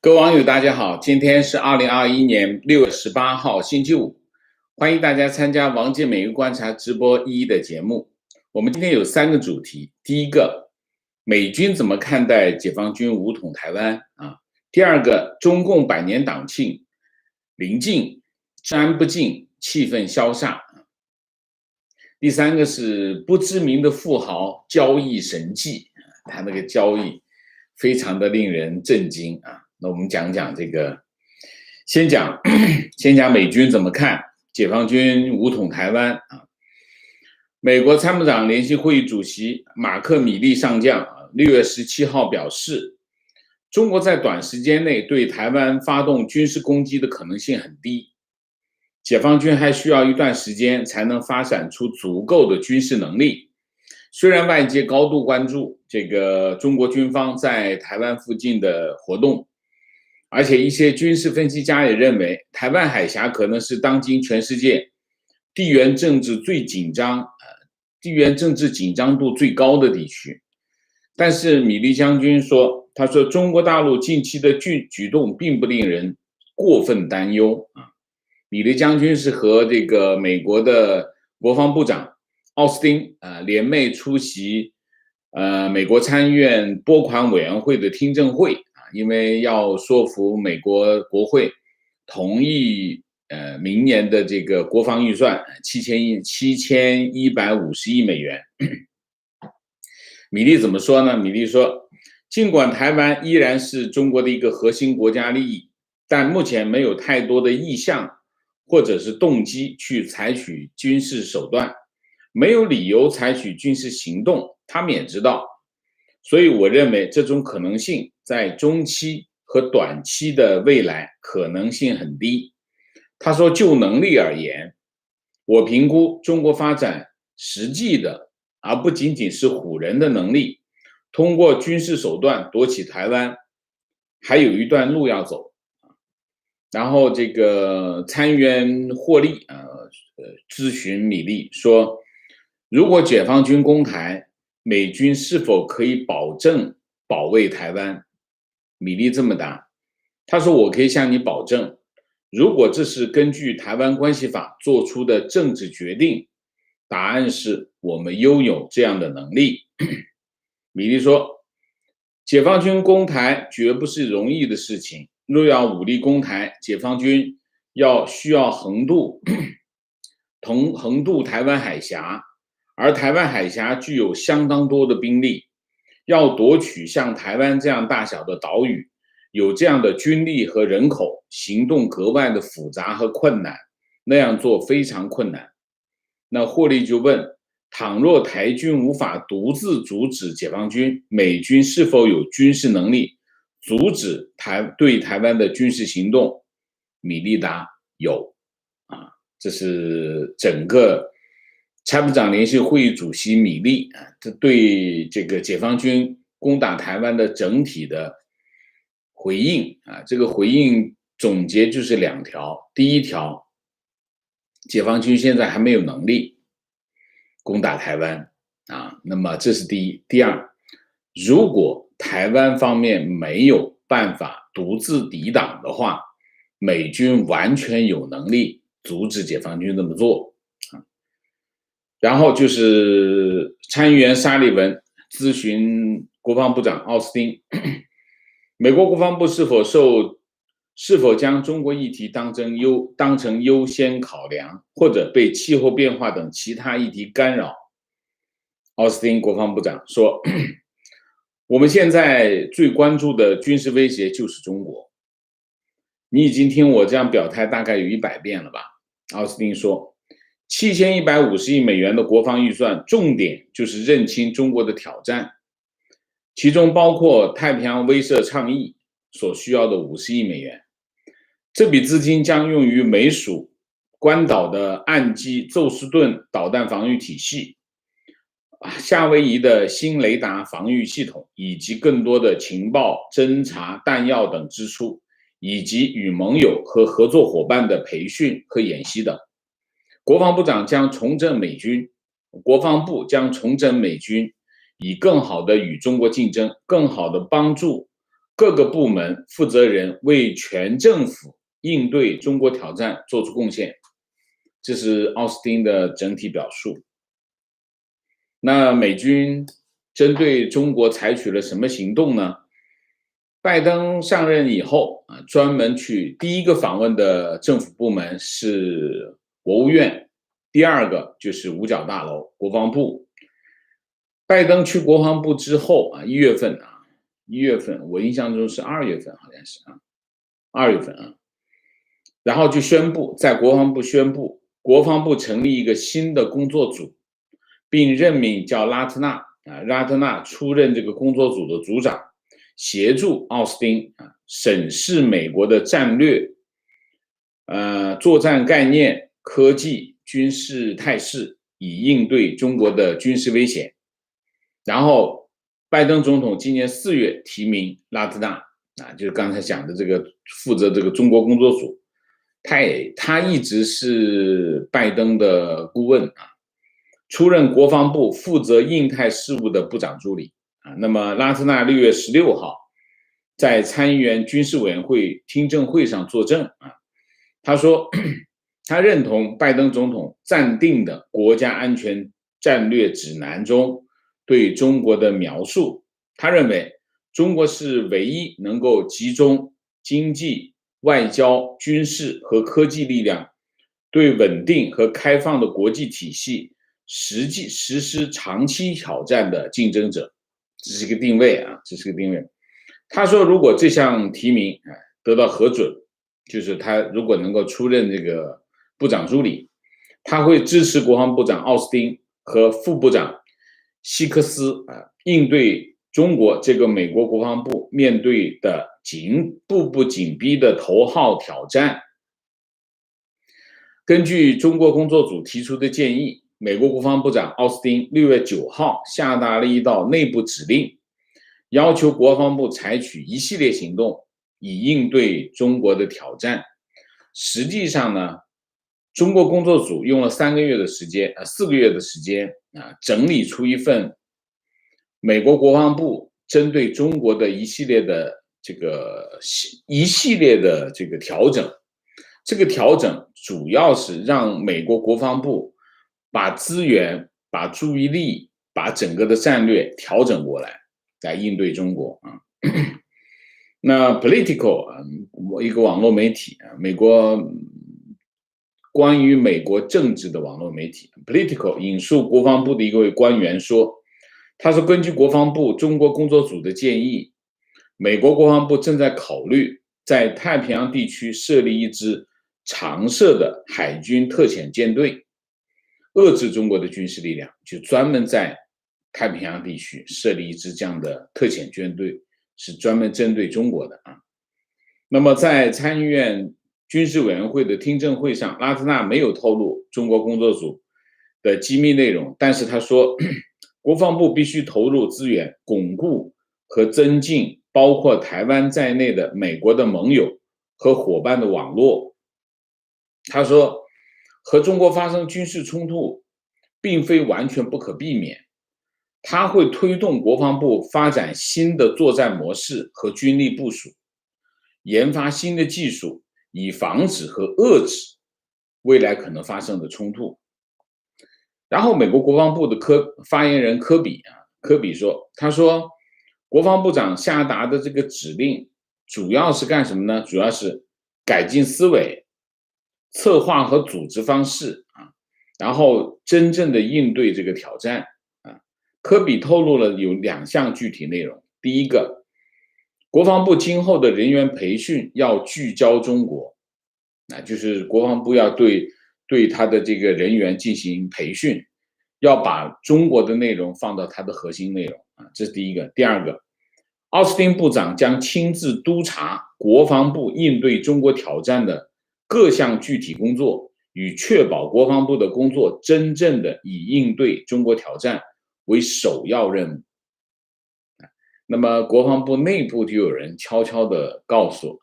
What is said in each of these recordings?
各位网友，大家好，今天是2021年6月18号，星期五，欢迎大家参加王健每日观察直播1的节目。我们今天有3个主题，第一个，美军怎么看待解放军武统台湾啊？第二个，中共100年党庆临近，治安不敬，气氛消煞。第三个是不知名的富豪交易神迹，他那个交易非常的令人震惊啊。那我们讲讲这个，先讲美军怎么看解放军武统台湾啊。美国参谋长联席会议主席马克·米利上将6月17号表示，中国在短时间内对台湾发动军事攻击的可能性很低，解放军还需要一段时间才能发展出足够的军事能力。虽然外界高度关注这个中国军方在台湾附近的活动，而且一些军事分析家也认为，台湾海峡可能是当今全世界地缘政治紧张度最高的地区。但是米利将军说，他说中国大陆近期的举动并不令人过分担忧啊。米利将军是和这个美国的国防部长奥斯汀联袂出席美国参议院拨款委员会的听证会。因为要说服美国国会同意明年的这个国防预算7150亿美元。米利怎么说呢？米利说，尽管台湾依然是中国的一个核心国家利益，但目前没有太多的意向或者是动机去采取军事手段，没有理由采取军事行动，他们也知道。所以我认为这种可能性在中期和短期的未来可能性很低。他说，就能力而言，我评估中国发展实际的，而不仅仅是唬人的能力，通过军事手段夺取台湾，还有一段路要走。然后这个参议员霍利咨询米利说，如果解放军攻台，美军是否可以保证保卫台湾？米利这么答，他说，我可以向你保证，如果这是根据台湾关系法做出的政治决定，答案是我们拥有这样的能力。米利说，解放军攻台绝不是容易的事情，若要武力攻台，解放军需要横渡台湾海峡，而台湾海峡具有相当多的兵力，要夺取像台湾这样大小的岛屿，有这样的军力和人口，行动格外的复杂和困难，那样做非常困难。那霍利就问，倘若台军无法独自阻止解放军，美军是否有军事能力阻止对台湾的军事行动？米利答，有啊。这是整个参谋长联席会议主席米利这对这个解放军攻打台湾的整体的回应这个回应总结就是2条。第一条，解放军现在还没有能力攻打台湾那么这是第一。第二，如果台湾方面没有办法独自抵挡的话，美军完全有能力阻止解放军这么做然后就是参议员沙利文咨询国防部长奥斯汀，美国国防部是否将中国议题当成优先考量，或者被气候变化等其他议题干扰？奥斯汀国防部长说，我们现在最关注的军事威胁就是中国。你已经听我这样表态大概有100遍了吧？奥斯汀说，7150亿美元的国防预算，重点就是认清中国的挑战，其中包括太平洋威慑倡议所需要的50亿美元。这笔资金将用于美属关岛的岸基宙斯盾导弹防御体系、夏威夷的新雷达防御系统，以及更多的情报、侦察、弹药等支出，以及与盟友和合作伙伴的培训和演习等。国防部将重整美军，以更好的与中国竞争，更好的帮助各个部门负责人为全政府应对中国挑战做出贡献。这是奥斯汀的整体表述。那美军针对中国采取了什么行动呢？拜登上任以后专门去第一个访问的政府部门是国务院，第二个就是五角大楼国防部。拜登去国防部之后1月份我印象中是2月份，好像是2月份然后就宣布在国防部宣布，国防部成立一个新的工作组，并任命叫拉特纳出任这个工作组的组长，协助奥斯汀审视美国的战略、作战概念、科技、军事态势，以应对中国的军事威胁。然后拜登总统今年4月提名拉特纳就是刚才讲的这个负责这个中国工作组，他一直是拜登的顾问出任国防部负责印太事务的部长助理那么拉特纳6月16号在参议院军事委员会听证会上作证他说他认同拜登总统暂定的国家安全战略指南中对中国的描述。他认为中国是唯一能够集中经济、外交、军事和科技力量，对稳定和开放的国际体系实施长期挑战的竞争者。这是一个定位他说如果这项提名得到核准，就是他如果能够出任这个部长助理，他会支持国防部长奥斯汀和副部长希克斯应对中国这个美国国防部面对的步步紧逼的头号挑战。根据中国工作组提出的建议，美国国防部长奥斯汀6月9号下达了一道内部指令，要求国防部采取一系列行动以应对中国的挑战。实际上呢，中国工作组用了4个月的时间整理出一份美国国防部针对中国的一系列的这个调整。这个调整主要是让美国国防部把资源、把注意力、把整个的战略调整过来应对中国那 Politico 一个网络媒体美国关于美国政治的网络媒体 Politico 引述国防部的一位官员说，他说根据国防部中国工作组的建议，美国国防部正在考虑在太平洋地区设立一支常设的海军特遣舰队，遏制中国的军事力量，就专门在太平洋地区设立一支这样的特遣舰队，是专门针对中国的那么在参议院军事委员会的听证会上，拉特纳没有透露中国工作组的机密内容，但是他说国防部必须投入资源巩固和增进包括台湾在内的美国的盟友和伙伴的网络。他说和中国发生军事冲突并非完全不可避免，他会推动国防部发展新的作战模式和军力部署，研发新的技术，以防止和遏制未来可能发生的冲突。然后美国国防部的发言人科比说，他说国防部长下达的这个指令主要是干什么呢？主要是改进思维、策划和组织方式然后真正的应对这个挑战科比透露了有2项具体内容。第一个，国防部今后的人员培训要聚焦中国就是国防部要对他的这个人员进行培训，要把中国的内容放到他的核心内容这是第一个。第二个，奥斯汀部长将亲自督察国防部应对中国挑战的各项具体工作，与确保国防部的工作真正的以应对中国挑战为首要任务。那么国防部内部就有人悄悄的告诉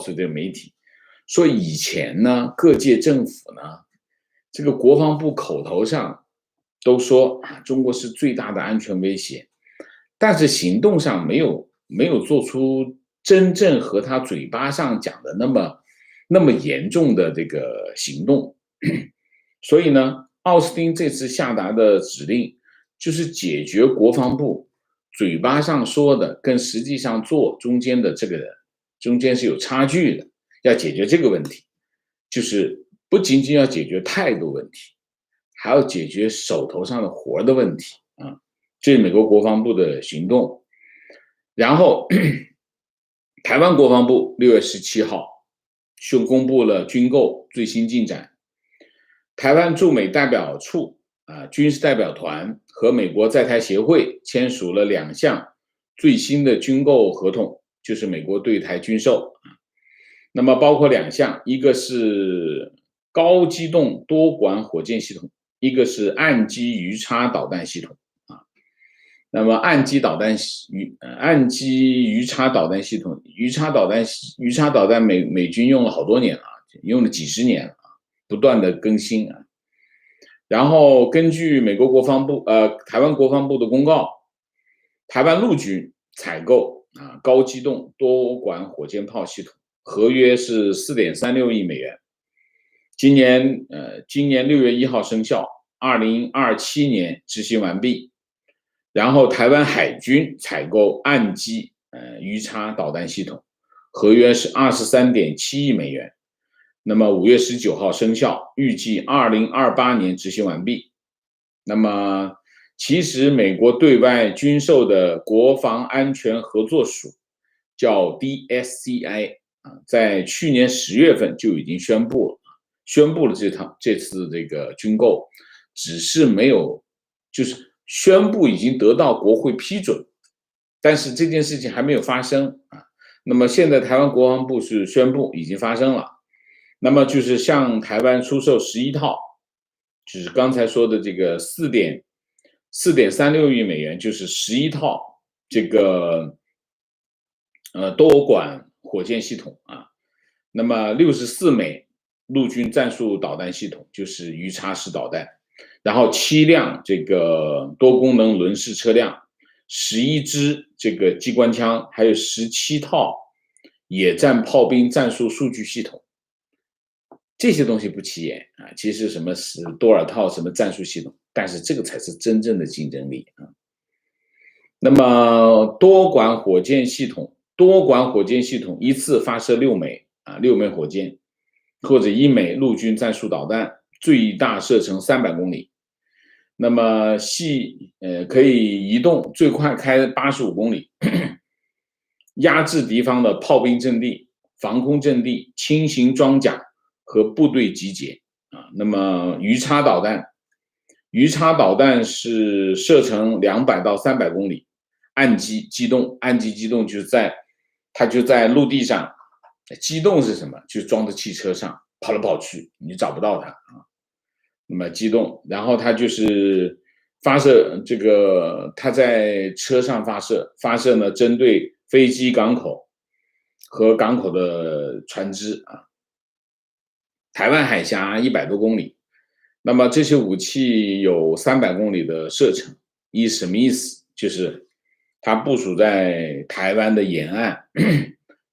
这个媒体说，以前呢各界政府呢这个国防部口头上都说中国是最大的安全威胁，但是行动上没有做出真正和他嘴巴上讲的那么严重的这个行动。所以呢，奥斯汀这次下达的指令就是解决国防部嘴巴上说的跟实际上做中间的这个中间是有差距的，要解决这个问题，就是不仅仅要解决态度问题，还要解决手头上的活的问题啊。这是美国国防部的行动。然后台湾国防部6月17号公布了军购最新进展，台湾驻美代表处军事代表团和美国在台协会签署了2项最新的军购合同，就是美国对台军售。那么包括2项，一个是高机动多管火箭系统，一个是岸基鱼叉导弹系统。那么岸基鱼叉导弹系统，鱼叉导弹美军用了好多年了，用了几十年了，不断的更新啊。然后根据美国国防部台湾国防部的公告，台湾陆军采购高机动多管火箭炮系统，合约是4.36亿美元，今年6月1号生效，2027年执行完毕。然后台湾海军采购岸基鱼叉导弹系统，合约是23.7亿美元，那么5月19号生效，预计2028年执行完毕。那么其实美国对外军售的国防安全合作署叫 DSCI 在去年10月份就已经宣布了这次这个军购，只是没有就是宣布已经得到国会批准，但是这件事情还没有发生那么现在台湾国防部是宣布已经发生了，那么就是向台湾出售11套，就是刚才说的这个4.36亿美元，就是11套这个多管火箭系统那么64枚陆军战术导弹系统，就是鱼叉式导弹。然后7辆这个多功能轮式车辆，11支这个机关枪，还有17套野战炮兵战术数据系统。这些东西不起眼其实什么是多少套什么战术系统，但是这个才是真正的竞争力那么多管火箭系统一次发射6枚火箭，或者1枚陆军战术导弹，最大射程300公里。那么可以移动，最快开85公里，压制敌方的炮兵阵地、防空阵地、轻型装甲和部队集结那么鱼叉导弹是射程200到300公里，岸基机动就是它就在陆地上，机动是什么？就装在汽车上跑来跑去，你找不到它那么机动，然后它就是发射这个，它在车上发射呢，针对飞机、港口和港口的船只台湾海峡100多公里，那么这些武器有300公里的射程，什么意思？就是它部署在台湾的沿岸，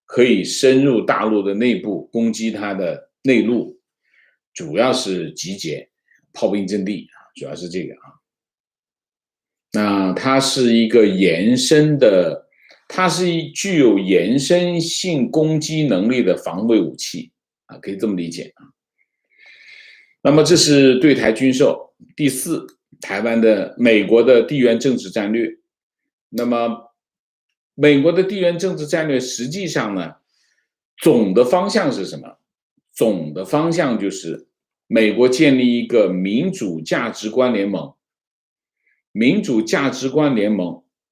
可以深入大陆的内部攻击它的内陆，主要是集结炮兵阵地主要是这个那它是一个具有延伸性攻击能力的防卫武器可以这么理解那么这是对台军售。第4，美国的地缘政治战略。那么美国的地缘政治战略实际上呢，总的方向是什么？总的方向就是美国建立一个民主价值观联盟，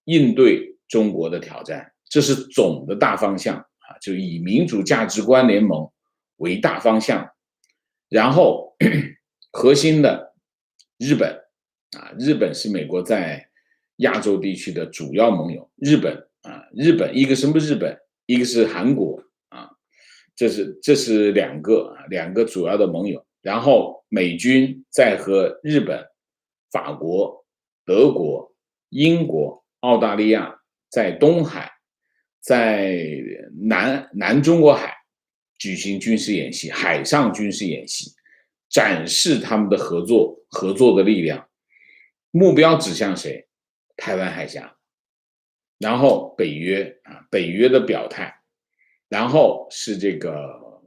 应对中国的挑战，这是总的大方向就以民主价值观联盟为大方向。然后核心的日本是美国在亚洲地区的主要盟友。日本一个什么日本，一个是韩国这是两个主要的盟友。然后美军在和日本、法国、德国、英国、澳大利亚在东海在南中国海举行军事演习，海上军事演习，展示他们的合作的力量，目标指向谁？台湾海峡。然后北约的表态，然后是这个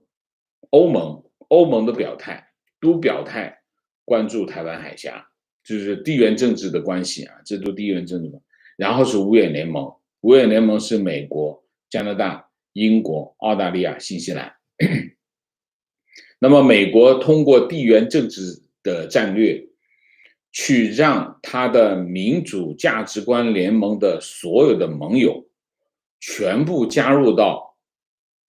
欧盟的表态，都表态关注台湾海峡，就是地缘政治的关系啊，这都地缘政治的。然后是五眼联盟是美国、加拿大、英国、澳大利亚、新西兰。那么美国通过地缘政治的战略，去让他的民主价值观联盟的所有的盟友全部加入到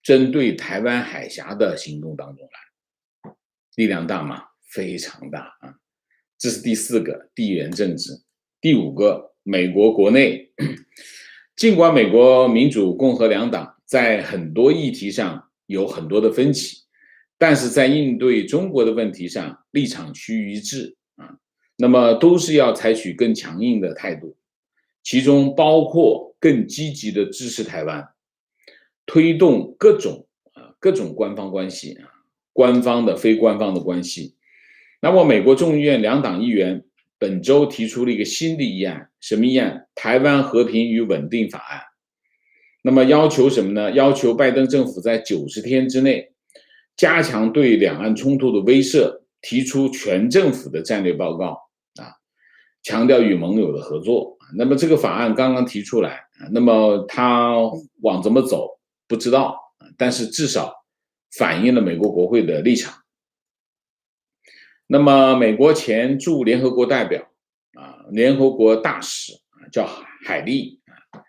针对台湾海峡的行动当中来，力量大吗？非常大啊！这是第4个地缘政治。第5个，美国国内，尽管美国民主共和两党在很多议题上有很多的分歧，但是在应对中国的问题上立场趋于一致啊。那么都是要采取更强硬的态度，其中包括更积极的支持台湾，推动各种官方关系啊，官方的、非官方的关系。那么美国众议院2党议员本周提出了一个新的议案，什么议案？台湾和平与稳定法案。那么要求什么呢？要求拜登政府在90天之内加强对两岸冲突的威慑，提出全政府的战略报告啊，强调与盟友的合作。那么这个法案刚刚提出来，那么它往怎么走不知道，但是至少反映了美国国会的立场。那么美国前驻联合国代表联合国大使叫海利，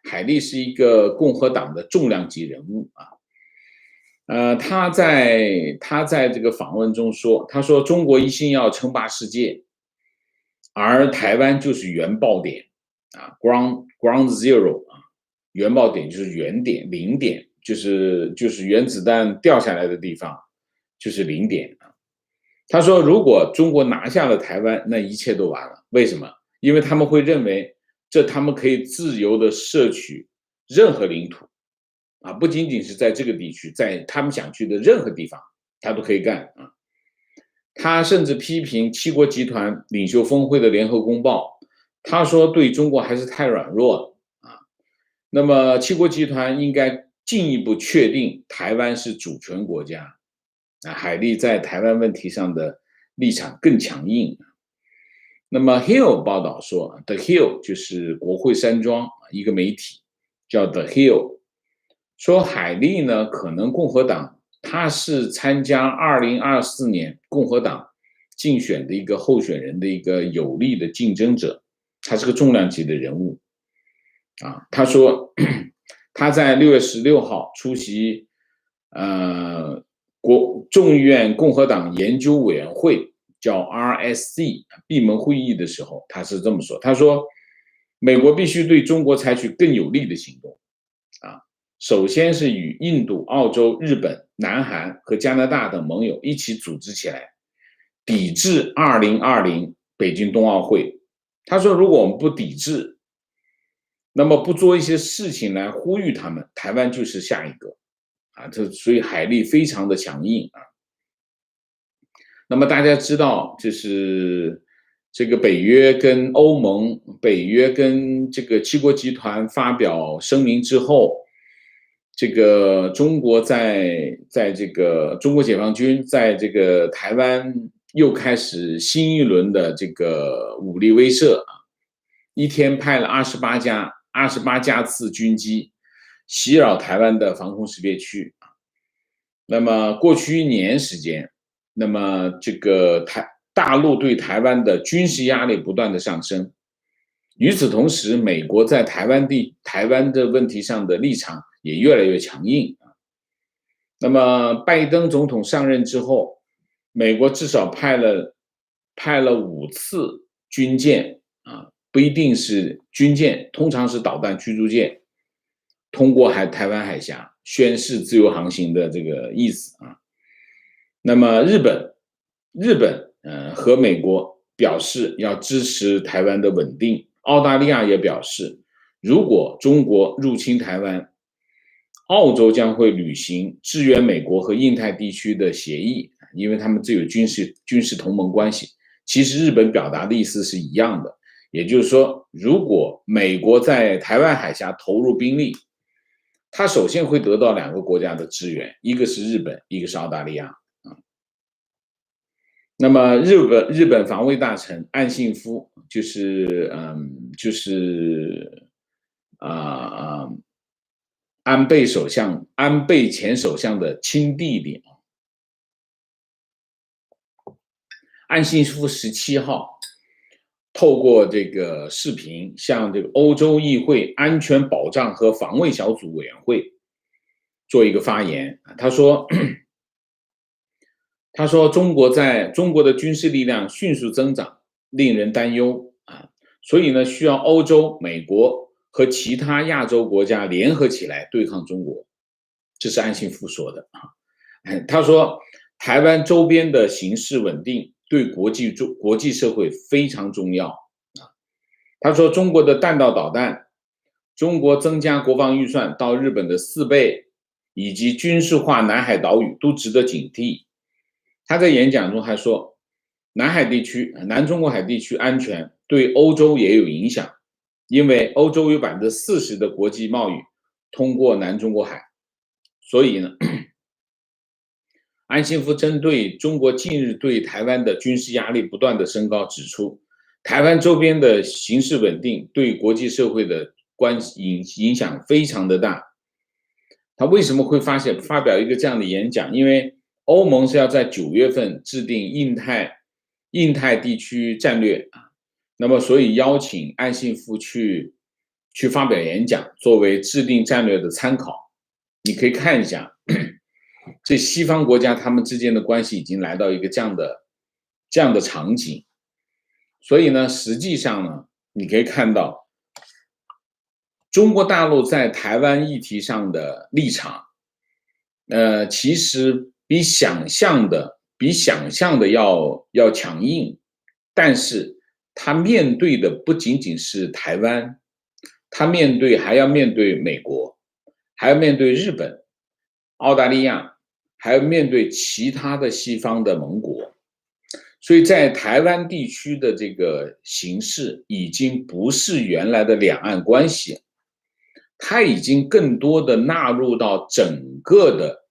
海利是一个共和党的重量级人物啊。他在这个访问中说，他说中国一心要称霸世界，而台湾就是原爆点啊 ，ground zero 啊，原爆点就是原点、零点，就是原子弹掉下来的地方，就是零点啊。他说，如果中国拿下了台湾，那一切都完了。为什么？因为他们会认为他们可以自由的摄取任何领土啊，不仅仅是在这个地区，在他们想去的任何地方，他都可以干啊。他甚至批评7国集团领袖峰会的联合公报，他说对中国还是太软弱了啊。那么7国集团应该进一步确定台湾是主权国家啊。海利在台湾问题上的立场更强硬。那么 Hill 报道说 ，The Hill 就是国会山庄一个媒体叫 The Hill， 说海利呢可能共和党，他是参加2024年共和党竞选的一个候选人的一个有力的竞争者，他是个重量级的人物啊。他说他在6月16号出席众议院共和党研究委员会叫 RSC 闭门会议的时候，他是这么说，他说美国必须对中国采取更有力的行动啊。首先是与印度、澳洲、日本、南韩和加拿大等盟友一起组织起来，抵制2020北京冬奥会。他说，如果我们不抵制，那么不做一些事情来呼吁他们，台湾就是下一个啊。所以海利非常的强硬啊。那么大家知道，就是这个北约跟欧盟、北约跟这个7国集团发表声明之后，这个中国在这个中国解放军在这个台湾又开始新一轮的这个武力威慑啊，一天派了28架次军机袭扰台湾的防空识别区啊。那么过去1年时间，那么这个大陆对台湾的军事压力不断的上升。与此同时，美国在台湾的问题上的立场也越来越强硬啊。那么拜登总统上任之后，美国至少派了5次军舰啊，不一定是军舰，通常是导弹驱逐舰，通过台湾海峡，宣示自由航行的这个意思啊。那么日本和美国表示要支持台湾的稳定，澳大利亚也表示，如果中国入侵台湾，澳洲将会履行支援美国和印太地区的协议，因为他们这有军事同盟关系。其实日本表达的意思是一样的，也就是说，如果美国在台湾海峡投入兵力，它首先会得到2个国家的支援，一个是日本，一个是澳大利亚。那么日本防卫大臣岸信夫安倍前首相的亲弟弟。岸信夫17号透过这个视频向这个欧洲议会安全保障和防卫小组委员会做一个发言。他说中国的军事力量迅速增长，令人担忧啊，所以呢，需要欧洲、美国和其他亚洲国家联合起来对抗中国。这是岸信夫说的啊。他说台湾周边的形势稳定对国际社会非常重要啊。他说中国的弹道导弹，中国增加国防预算到日本的4倍，以及军事化南海岛屿都值得警惕。他在演讲中还说，南中国海地区安全对欧洲也有影响，因为欧洲有40%的国际贸易通过南中国海。所以呢，岸信夫针对中国近日对台湾的军事压力不断的升高，指出台湾周边的形势稳定对国际社会的影响非常的大。他为什么会发表一个这样的演讲？因为欧盟是要在9月份制定印太地区战略啊，那么所以邀请岸信夫去发表演讲，作为制定战略的参考。你可以看一下，这西方国家他们之间的关系已经来到一个这样的场景。所以呢，实际上呢，你可以看到中国大陆在台湾议题上的立场，其实比想象的要强硬，但是他面对的不仅仅是台湾，他还要面对美国，还要面对日本、澳大利亚，还要面对其他的西方的盟国。所以在台湾地区的这个形势已经不是原来的两岸关系，它已经更多的纳入到整个的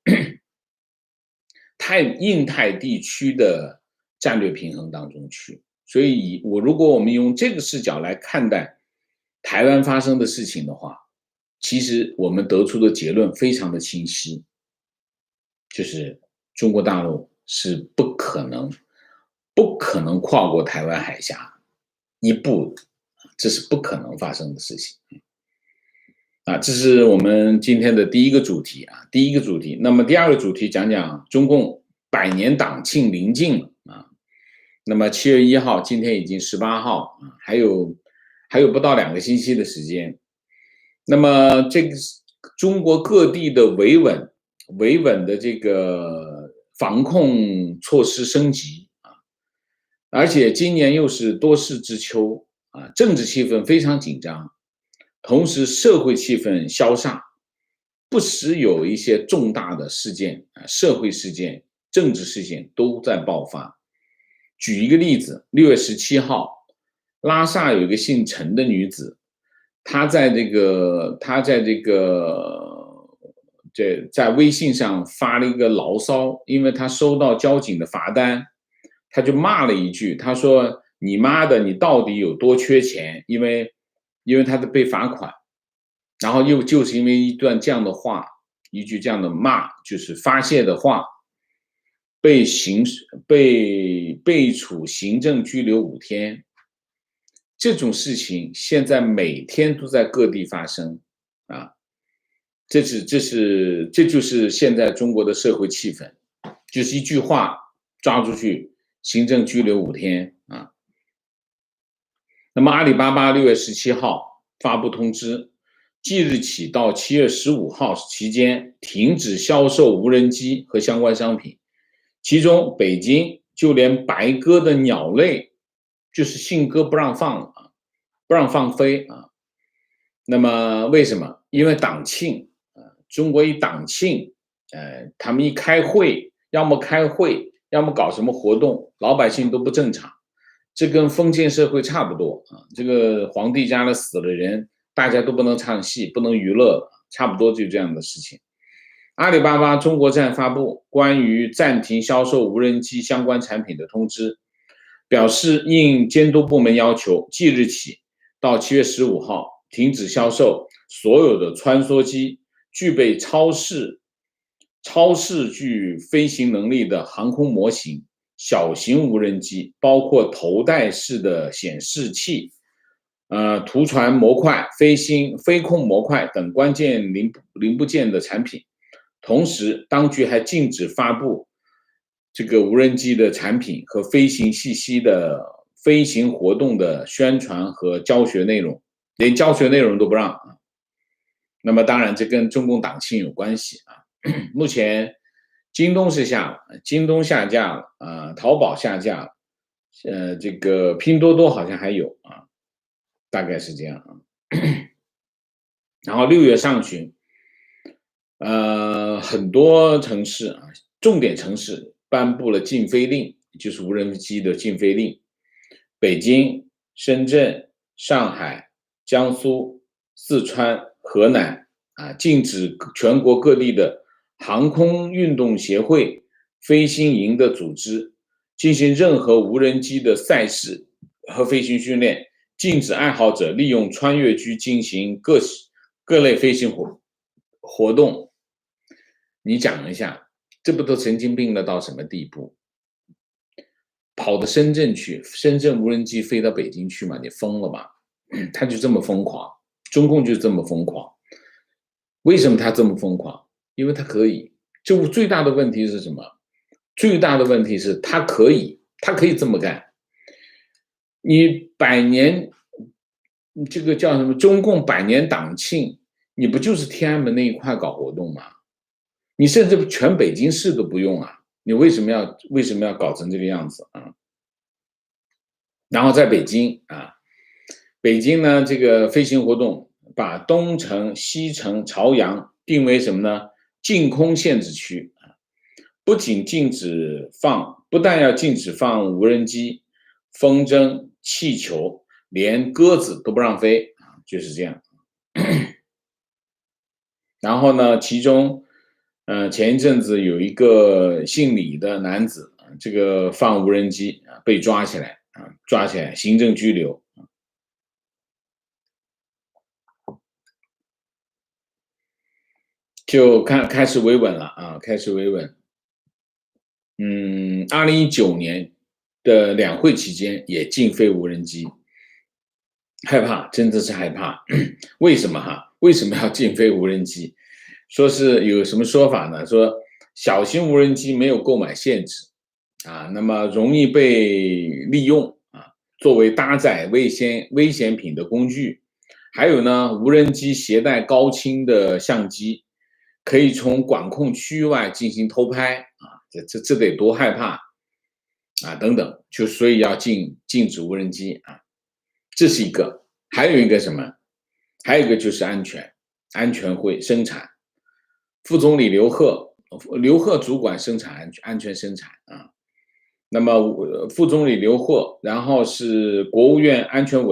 印太地区的战略平衡当中去。所以如果我们用这个视角来看待台湾发生的事情的话，其实我们得出的结论非常的清晰，就是中国大陆是不可能跨过台湾海峡一步，这是不可能发生的事情。这是我们今天的第一个主题。那么第二个主题讲讲中共100年党庆临近了啊。那么7月1号，今天已经18号，还有不到2个星期的时间。那么这个中国各地的维稳的这个防控措施升级啊，而且今年又是多事之秋啊，政治气氛非常紧张。同时社会气氛萧煞，不时有一些重大的事件，社会事件、政治事件都在爆发。举一个例子，6月17号，拉萨有一个姓陈的女子，她在微信上发了一个牢骚，因为她收到交警的罚单，她就骂了一句，她说：“你妈的，你到底有多缺钱？”因为他被罚款，然后就是因为一段这样的话，一句这样的骂，就是发泄的话，被处行政拘留5天。这种事情现在每天都在各地发生啊，这就是现在中国的社会气氛，就是一句话抓出去行政拘留5天啊。那么阿里巴巴6月17号发布通知，即日起到7月15号期间停止销售无人机和相关商品，其中北京就连白鸽的鸟类就是信鸽不让放飞啊。那么为什么？因为党庆中国一党庆，他们一开会，要么开会，要么搞什么活动，老百姓都不正常。这跟封建社会差不多啊。这个皇帝家的死了人，大家都不能唱戏，不能娱乐，差不多就这样的事情。阿里巴巴中国站发布关于暂停销售无人机相关产品的通知，表示应监督部门要求，即日起到7月15号停止销售所有的穿梭机具备超视距飞行能力的航空模型、小型无人机，包括头戴式的显示器、图传模块、飞控模块等关键零部件的产品。同时，当局还禁止发布这个无人机的产品和飞行信息的飞行活动的宣传和教学内容，连教学内容都不让啊。那么，当然这跟中共党庆有关系啊。目前，京东是下了，京东下架了，淘宝下架了，这个拼多多好像还有啊，大概是这样啊。然后6月上旬。很多城市啊，重点城市颁布了禁飞令，就是无人机的禁飞令。北京、深圳、上海、江苏、四川、河南啊，禁止全国各地的航空运动协会、飞行营的组织进行任何无人机的赛事和飞行训练，禁止爱好者利用穿越机进行各类飞行活动。你讲一下，这不都神经病了到什么地步？跑到深圳去，深圳无人机飞到北京去嘛？你疯了吧？他就这么疯狂，中共就这么疯狂。为什么他这么疯狂？因为他可以。就最大的问题是什么？最大的问题是他可以这么干。你这个叫什么？中共100年党庆，你不就是天安门那一块搞活动吗？你甚至全北京市都不用啊，你为什么要搞成这个样子啊？然后在北京啊，北京呢这个飞行活动把东城、西城、朝阳定为什么呢？禁空限制区啊，不但要禁止放无人机、风筝、气球，连鸽子都不让飞啊，就是这样。然后呢，其中前一阵子有一个姓李的男子，这个放无人机被抓起来，行政拘留。就开始维稳了啊，开始维稳。2019年的两会期间也禁飞无人机，害怕，真的是害怕。为什么为什么要禁飞无人机？说是有什么说法呢？说小型无人机没有购买限制啊，那么容易被利用啊，作为搭载危险品的工具。还有呢，无人机携带高清的相机，可以从管控区外进行偷拍啊，这得多害怕啊！等等，所以要禁止无人机啊，这是一个。还有一个什么？还有一个就是安全会生产。副总理刘鹤主管生产安全生产啊。那么副总理刘鹤，然后是国务院安全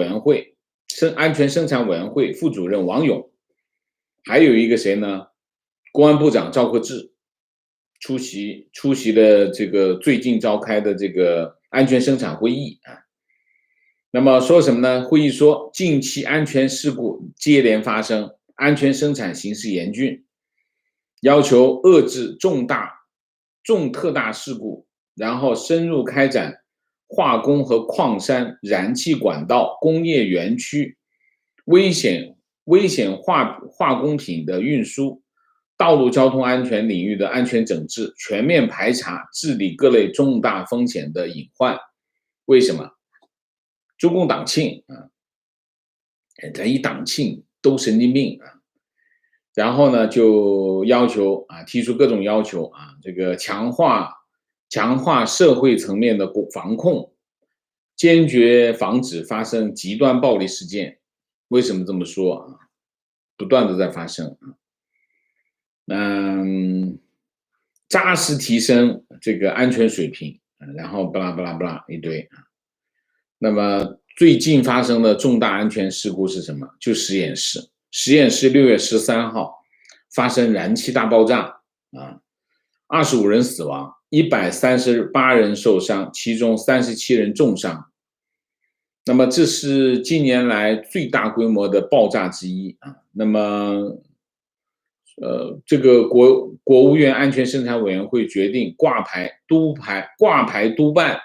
生产委员会副主任王勇，还有一个谁呢？公安部长赵克志出席了这个最近召开的这个安全生产会议啊。那么说什么呢？会议说，近期安全事故接连发生，安全生产形势严峻，要求遏制重特大事故，然后深入开展化工和矿山、燃气管道、工业园区、危险化工品的运输、道路交通安全领域的安全整治，全面排查治理各类重大风险的隐患。为什么？中共党庆啊，咱一党庆都神经病啊。然后呢，就要求提出各种要求啊，这个强化社会层面的防控，坚决防止发生极端暴力事件。为什么这么说啊？不断的在发生啊。扎实提升这个安全水平，然后巴拉巴拉巴拉一堆。那么最近发生的重大安全事故是什么？就实验室6月13号发生燃气大爆炸，25人死亡，138人受伤，其中37人重伤。那么这是近年来最大规模的爆炸之一啊。那么这个国务院安全生产委员会决定挂牌督办，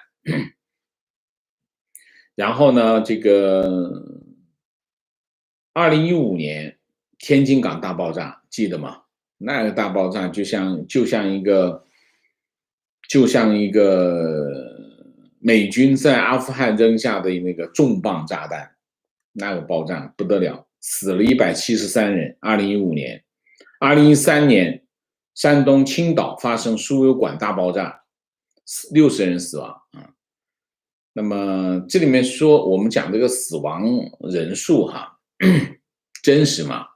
然后呢，这个2015年天津港大爆炸记得吗？那个大爆炸就像一个美军在阿富汗扔下的那个重磅炸弹，那个爆炸不得了，死了173人。2015年，2013年，山东青岛发生输油管大爆炸，60人死亡啊。那么这里面说我们讲这个死亡人数真实吗？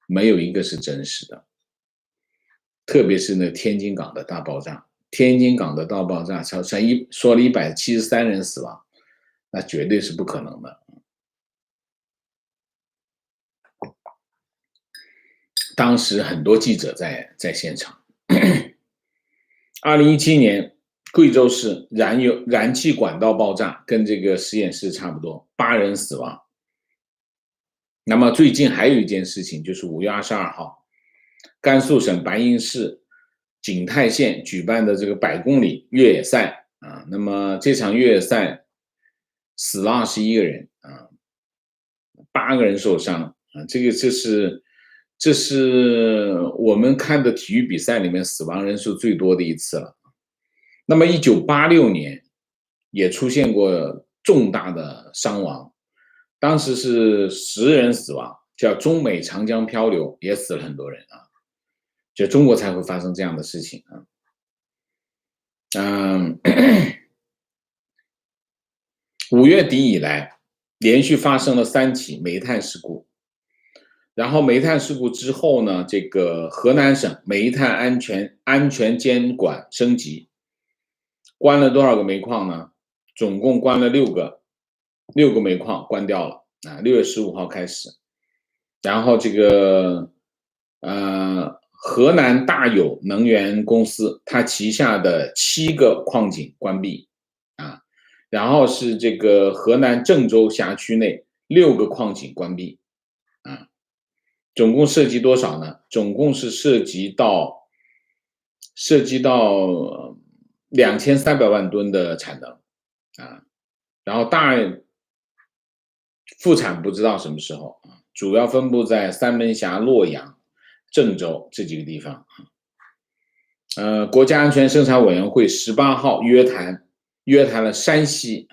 没有一个是真实的。特别是那天津港的大爆炸，说了173人死亡，那绝对是不可能的。当时很多记者在现场。2017年，贵州市燃气管道爆炸，跟这个实验室差不多，8人死亡。那么最近还有一件事情，就是5月22号，甘肃省白银市景泰县举办的这个100公里越野赛啊。那么这场越野赛死了21个人啊，8个人受伤啊。这是我们看的体育比赛里面死亡人数最多的一次了。那么1986年也出现过重大的伤亡，当时是10人死亡，叫中美长江漂流，也死了很多人啊。就中国才会发生这样的事情啊。5月底以来，连续发生了3起煤炭事故。然后煤炭事故之后呢，这个河南省煤炭安全监管升级，关了多少个煤矿呢？总共关了6个煤矿关掉了啊。6月15号开始，然后这个河南大有能源公司它旗下的7个矿井关闭啊，然后是这个河南郑州辖区内6个矿井关闭啊。总共涉及多少呢？总共是涉及到2300万吨的产能啊。然后复产不知道什么时候啊，主要分布在三门峡、洛阳、郑州这几个地方啊。国家安全生产委员会18号约谈了山西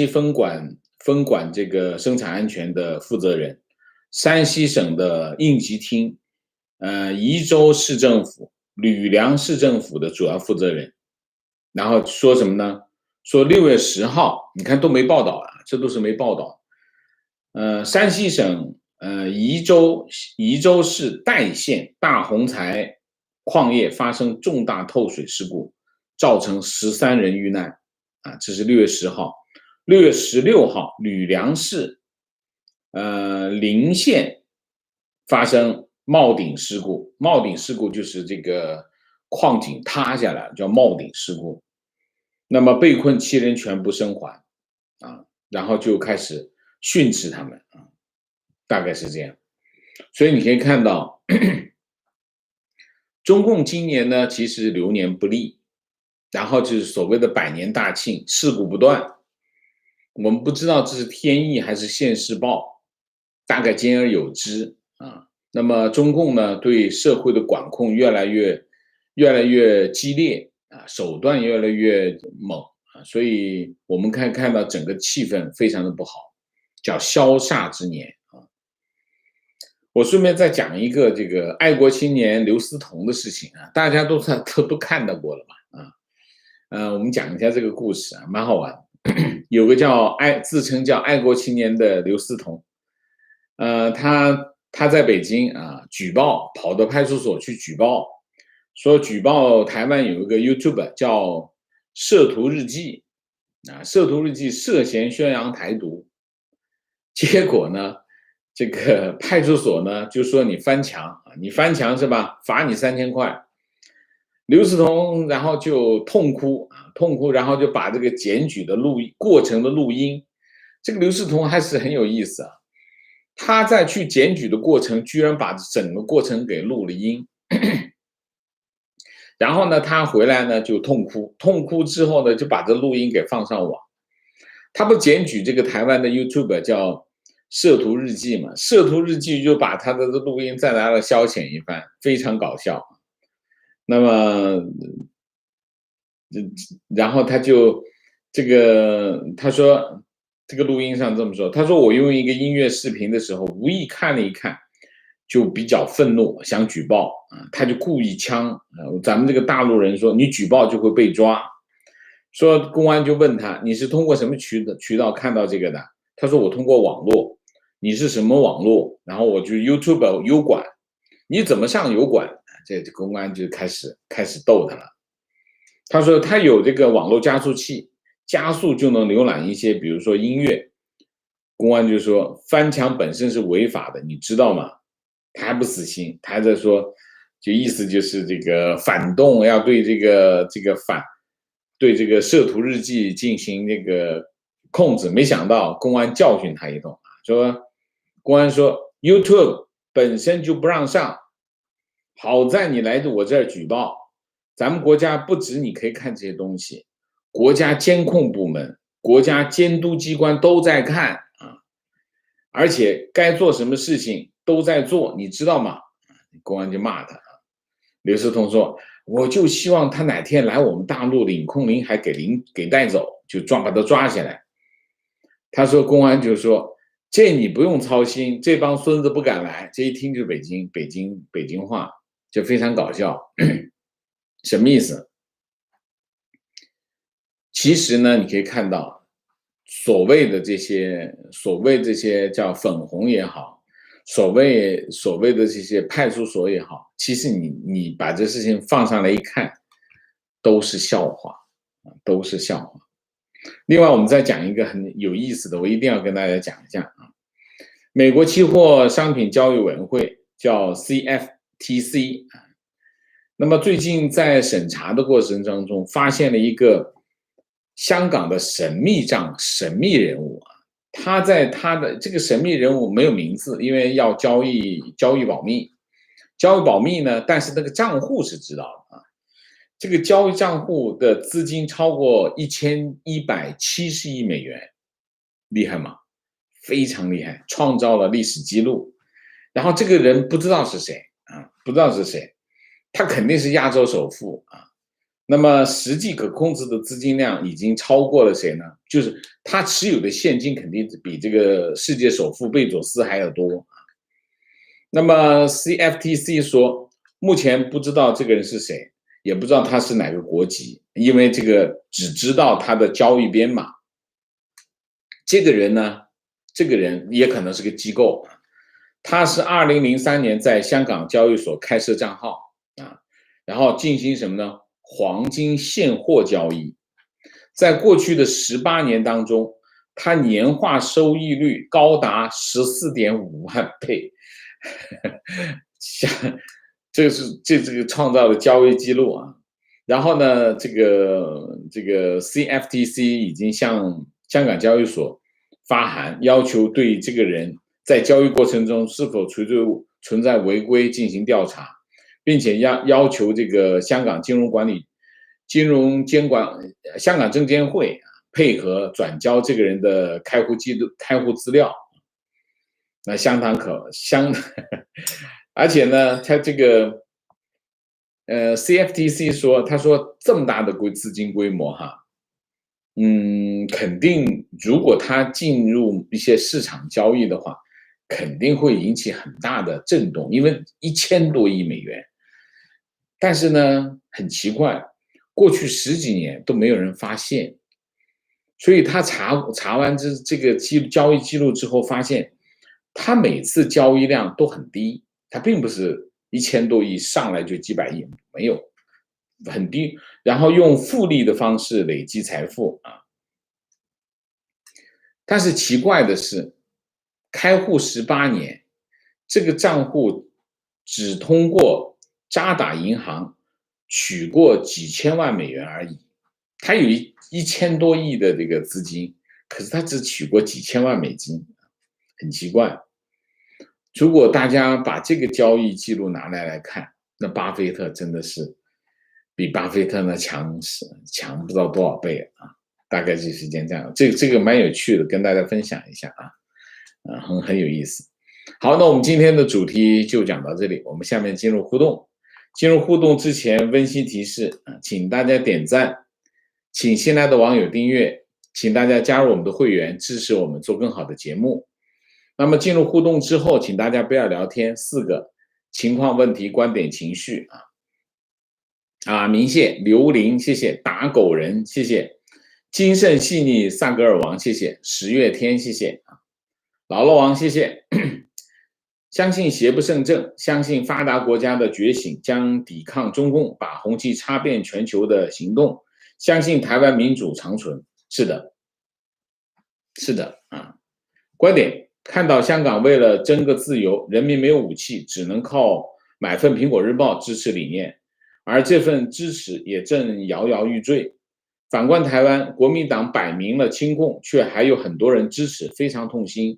分管这个生产安全的负责人，山西省的应急厅，宜州市政府、吕梁市政府的主要负责人。然后说什么呢？说6月10号，你看都没报道啊，这都是没报道。山西省宜州市代县大鸿才矿业发生重大透水事故，造成13人遇难啊，这是6月10号。6月16号，吕梁市临县发生冒顶事故，冒顶事故就是这个矿井塌下来，叫冒顶事故。那么被困7人全部生还啊，然后就开始训斥他们啊，大概是这样。所以你可以看到，中共今年呢，其实流年不利，然后就是所谓的100年大庆，事故不断。我们不知道这是天意还是现世报，大概兼而有之啊。那么中共呢，对社会的管控越来越激烈啊，手段越来越猛啊，所以我们看到整个气氛非常的不好，叫萧煞之年啊。我顺便再讲一个这个爱国青年刘思彤的事情啊，大家都看到过了吧啊。我们讲一下这个故事啊，蛮好玩。有个自称叫爱国青年的刘思彤，他他在北京啊举报，跑到派出所去举报，说举报台湾有一个 YouTube 叫摄图日记啊，摄图日记涉嫌宣扬台独，结果呢，这个派出所呢就说你翻墙啊，你翻墙是吧？罚你3000块。刘世彤然后就痛哭啊，痛哭，然后就把这个检举的过程的录音，这个刘世彤还是很有意思啊，他在去检举的过程，居然把整个过程给录了音，然后呢，他回来呢就痛哭，痛哭之后呢，就把这录音给放上网。他不检举这个台湾的 YouTube 叫摄图日记嘛，摄图日记就把他的录音再拿来消遣一番，非常搞笑。那么，然后他就他说这个录音上这么说，他说我用一个音乐视频的时候，无意看了一看，就比较愤怒，想举报啊，他就故意呛咱们这个大陆人说你举报就会被抓，说公安就问他你是通过什么渠道看到这个的？他说我通过网络，你是什么网络？然后我就 YouTube 油管，你怎么上油管？这公安就开始逗他了。他说他有这个网络加速器，加速就能浏览一些，比如说音乐。公安就说翻墙本身是违法的，你知道吗？他还不死心，他还在说，就意思就是这个反动要对对这个摄图日记进行这个控制。没想到公安教训他一通，说公安说 YouTube 本身就不让上。好在你来我这儿举报，咱们国家不止你可以看这些东西，国家监控部门、国家监督机关都在看啊，而且该做什么事情都在做，你知道吗？公安就骂他。刘世彤说：“我就希望他哪天来我们大陆领空领海给带走，就把他抓起来。”他说公安就说：“这你不用操心，这帮孙子不敢来。”这一听就北京话。就非常搞笑，什么意思？其实呢，你可以看到，所谓这些叫粉红也好，所谓的这些派出所也好，其实你把这事情放上来一看，都是笑话，都是笑话。另外，我们再讲一个很有意思的，我一定要跟大家讲一下啊。美国期货商品交易委员会叫 CFTC， 那么最近在审查的过程当中，发现了一个香港的神秘人物啊，他的这个神秘人物没有名字，因为要交易保密，呢，但是那个账户是知道的啊。这个交易账户的资金超过1170亿美元，厉害吗？非常厉害，创造了历史记录。然后这个人不知道是谁啊，不知道是谁，他肯定是亚洲首富啊。那么实际可控制的资金量已经超过了谁呢？就是他持有的现金肯定比这个世界首富贝佐斯还要多啊。那么 CFTC 说，目前不知道这个人是谁，也不知道他是哪个国籍，因为这个只知道他的交易编码。这个人呢，这个人也可能是个机构，他是2003年在香港交易所开设账号啊，然后进行什么呢？黄金现货交易。在过去的18年当中，他年化收益率高达14.5万倍，这个创造了交易记录啊。然后呢，这个 CFTC 已经向香港交易所发函，要求对这个人在交易过程中是否存在违规进行调查，并且要求这个香港香港证监会配合转交这个人的开户资料。那而且呢，他这个CFTC 说，他说这么大的资金规模哈，肯定如果他进入一些市场交易的话，肯定会引起很大的震动，因为1000多亿美元。但是呢，很奇怪，过去10几年都没有人发现，所以他查完这个交易记录之后，发现它每次交易量都很低，它并不是1000多亿上来就几百亿，没有，很低，然后用复利的方式累积财富啊。但是奇怪的是，开户18年，这个账户只通过渣打银行取过几千万美元而已。他有1000多亿的这个资金，可是他只取过几千万美金，很奇怪。如果大家把这个交易记录拿来看，那巴菲特真的是比巴菲特呢强不知道多少倍啊！大概就是这样，这个蛮有趣的，跟大家分享一下啊，很有意思。好，那我们今天的主题就讲到这里，我们下面进入互动。进入互动之前，温馨提示请大家点赞，请新来的网友订阅，请大家加入我们的会员，支持我们做更好的节目。那么进入互动之后，请大家不要聊天，4个情况、问题、观点、情绪明谢刘玲，谢谢打狗人，谢谢精神细腻萨格尔王，谢谢十月天，谢谢老王，谢谢相信邪不胜正，相信发达国家的觉醒将抵抗中共把红旗插遍全球的行动，相信台湾民主长存。是的观点，看到香港为了争个自由，人民没有武器，只能靠买份苹果日报支持理念，而这份支持也正摇摇欲坠。反观台湾，国民党摆明了亲共，却还有很多人支持，非常痛心。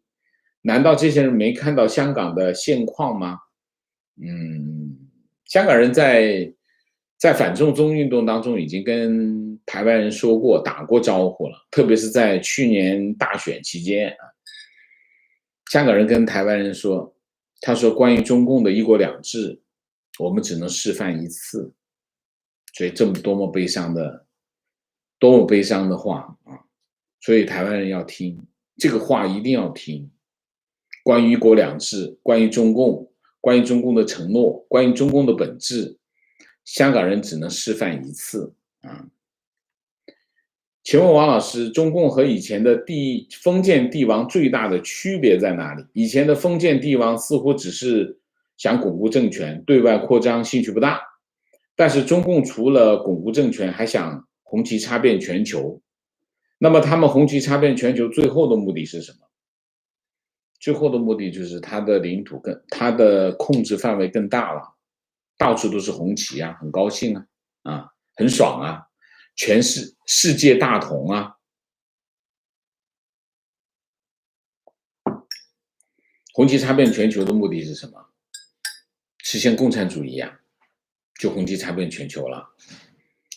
难道这些人没看到香港的现况吗？香港人在反送中运动当中已经跟台湾人说过，打过招呼了，特别是在去年大选期间香港人跟台湾人说，他说关于中共的一国两制，我们只能示范一次。所以多么悲伤的话所以台湾人要听这个话，一定要听。关于一国两制，关于中共，关于中共的承诺，关于中共的本质，香港人只能示范一次请问王老师，中共和以前的封建帝王最大的区别在哪里？以前的封建帝王似乎只是想巩固政权，对外扩张兴趣不大，但是中共除了巩固政权，还想红旗插遍全球。那么他们红旗插遍全球最后的目的是什么？最后的目的就是他的领土他的控制范围更大了，到处都是红旗很高兴很爽全世界大同红旗插遍全球的目的是什么？实现共产主义就红旗插遍全球了。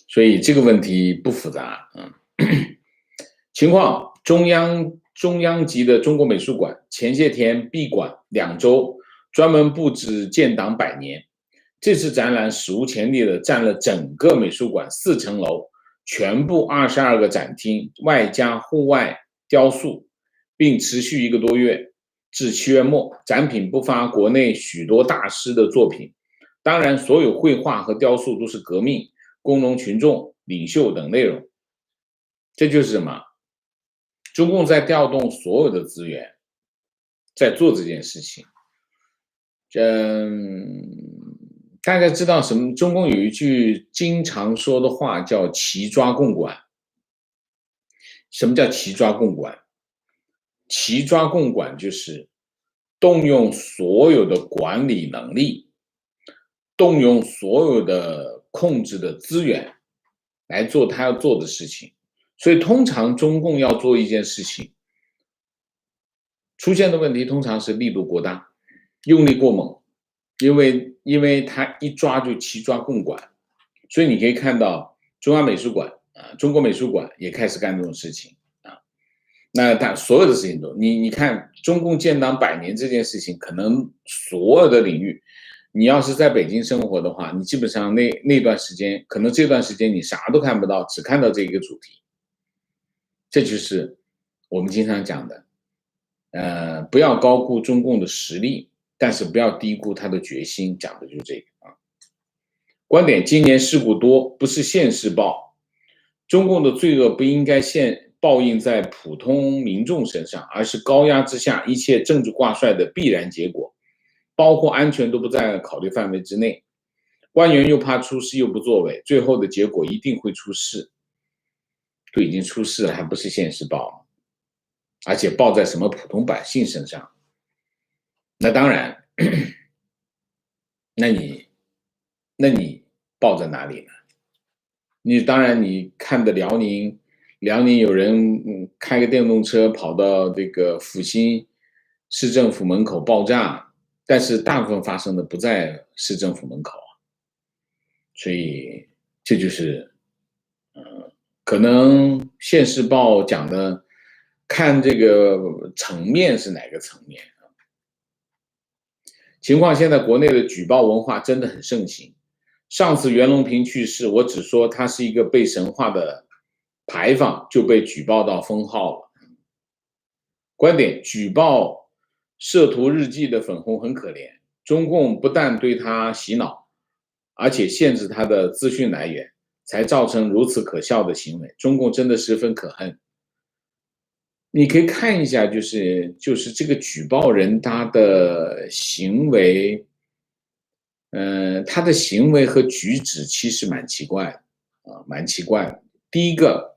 所以这个问题不复杂情况，中央级的中国美术馆前些天闭馆2周，专门布置建党100年。这次展览史无前例的占了整个美术馆4层楼，全部22个展厅，外加户外雕塑，并持续1个多月，至7月末。展品不乏国内许多大师的作品，当然所有绘画和雕塑都是革命、工农群众、领袖等内容。这就是什么？中共在调动所有的资源，在做这件事情。大家知道什么？中共有一句经常说的话叫齐抓共管。什么叫齐抓共管？齐抓共管就是动用所有的管理能力，动用所有的控制的资源来做他要做的事情。所以通常中共要做一件事情，出现的问题通常是力度过大，用力过猛，因为他一抓就齐抓共管。所以你可以看到中央美术馆中国美术馆也开始干这种事情那他所有的事情都，你看中共建党100年这件事情，可能所有的领域，你要是在北京生活的话，你基本上那段时间，可能这段时间你啥都看不到，只看到这个主题。这就是我们经常讲的，不要高估中共的实力，但是不要低估他的决心，讲的就是这个观点，今年事故多，不是现世报，中共的罪恶不应该报应在普通民众身上，而是高压之下一切政治挂帅的必然结果，包括安全都不在考虑范围之内。官员又怕出事又不作为，最后的结果一定会出事。都已经出事了，还不是现世报，而且报在什么普通百姓身上？那当然，那你报在哪里呢？你当然你看的辽宁有人开个电动车跑到这个阜新市政府门口爆炸，但是大部分发生的不在市政府门口啊，所以这就是可能现世报讲的看这个层面是哪个层面啊？情况现在国内的举报文化真的很盛行。上次袁隆平去世，我只说他是一个被神化的牌坊，就被举报到封号了。观点：举报涉图日记的粉红很可怜，中共不但对他洗脑，而且限制他的资讯来源，才造成如此可笑的行为。中共真的十分可恨。你可以看一下，就是这个举报人他的行为。他的行为和举止其实蛮奇怪的啊，蛮奇怪的。第一个，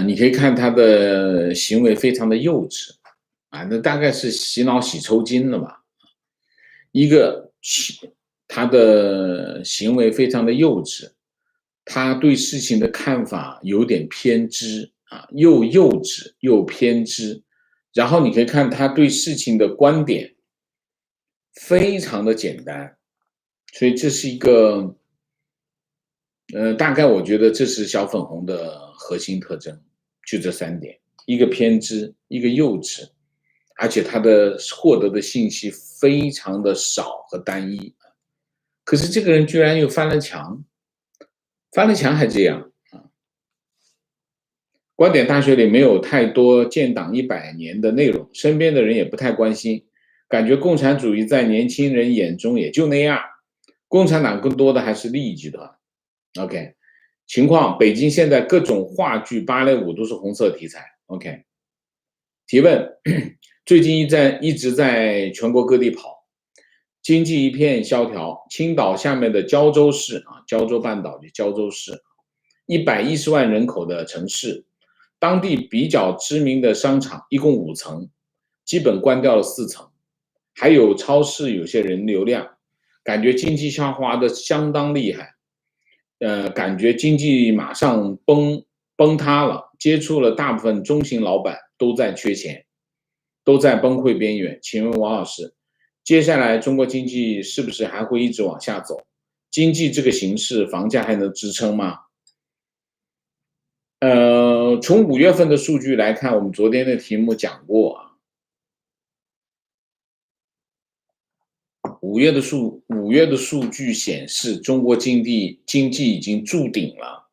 你可以看他的行为非常的幼稚啊，那大概是洗脑洗抽筋了吧？一个，他的行为非常的幼稚，他对事情的看法有点偏执啊，又幼稚又偏执。然后你可以看他对事情的观点。非常的简单，所以这是一个，大概我觉得这是小粉红的核心特征，就这3点：一个偏执，一个幼稚，而且他的获得的信息非常的少和单一。可是这个人居然又翻了墙，翻了墙还这样啊！观点大学里没有太多建党100年的内容，身边的人也不太关心。感觉共产主义在年轻人眼中也就那样，共产党更多的还是利益集团。OK， 情况：北京现在各种话剧、芭蕾舞都是红色题材。OK， 提问：最近一直在全国各地跑，经济一片萧条。青岛下面的胶州市啊，胶州半岛的胶州市，110万人口的城市，当地比较知名的商场一共5层，基本关掉了4层。还有超市有些人流量，感觉经济下滑的相当厉害，感觉经济马上崩塌了。接触了大部分中型老板都在缺钱，都在崩溃边缘。请问王老师，接下来中国经济是不是还会一直往下走？经济这个形势，房价还能支撑吗？从5月份的数据来看，我们昨天的题目讲过啊。5月的数据显示，中国经济已经筑顶了。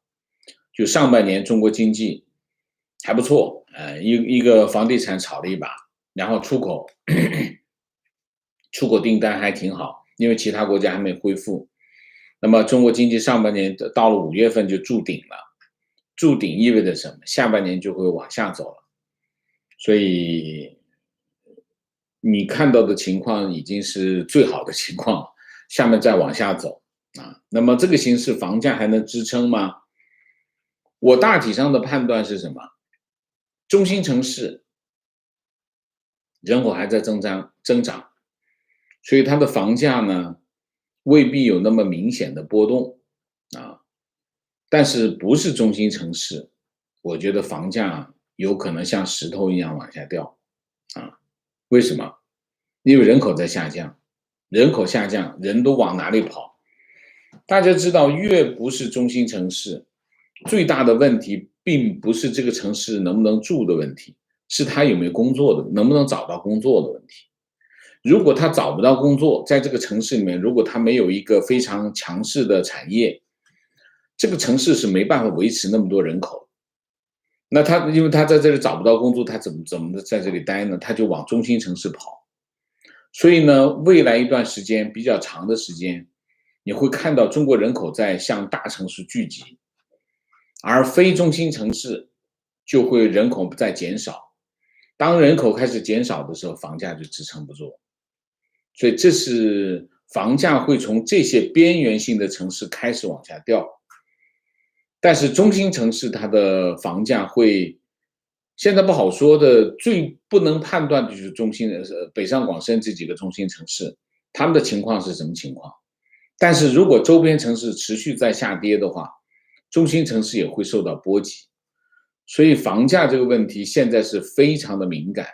就上半年中国经济还不错，一个房地产炒了一把，然后出口订单还挺好，因为其他国家还没恢复。那么中国经济上半年到了5月份就筑顶了，筑顶意味着什么？下半年就会往下走了。所以你看到的情况已经是最好的情况，下面再往下走啊。那么这个形势房价还能支撑吗？我大体上的判断是什么？中心城市人口还在增长，所以它的房价呢未必有那么明显的波动啊。但是不是中心城市，我觉得房价有可能像石头一样往下掉啊。为什么？因为人口在下降，人口下降，人都往哪里跑？大家知道，越不是中心城市，最大的问题并不是这个城市能不能住的问题，是他有没有工作的，能不能找到工作的问题。如果他找不到工作，在这个城市里面，如果他没有一个非常强势的产业，这个城市是没办法维持那么多人口。那他因为他在这里找不到工作，他怎么在这里待呢？他就往中心城市跑。所以呢，未来一段时间比较长的时间，你会看到中国人口在向大城市聚集，而非中心城市就会人口在减少。当人口开始减少的时候，房价就支撑不住。所以这是房价会从这些边缘性的城市开始往下掉。但是中心城市它的房价会现在不好说的，最不能判断的就是北上广深这几个中心城市，他们的情况是什么情况？但是如果周边城市持续在下跌的话，中心城市也会受到波及。所以房价这个问题现在是非常的敏感，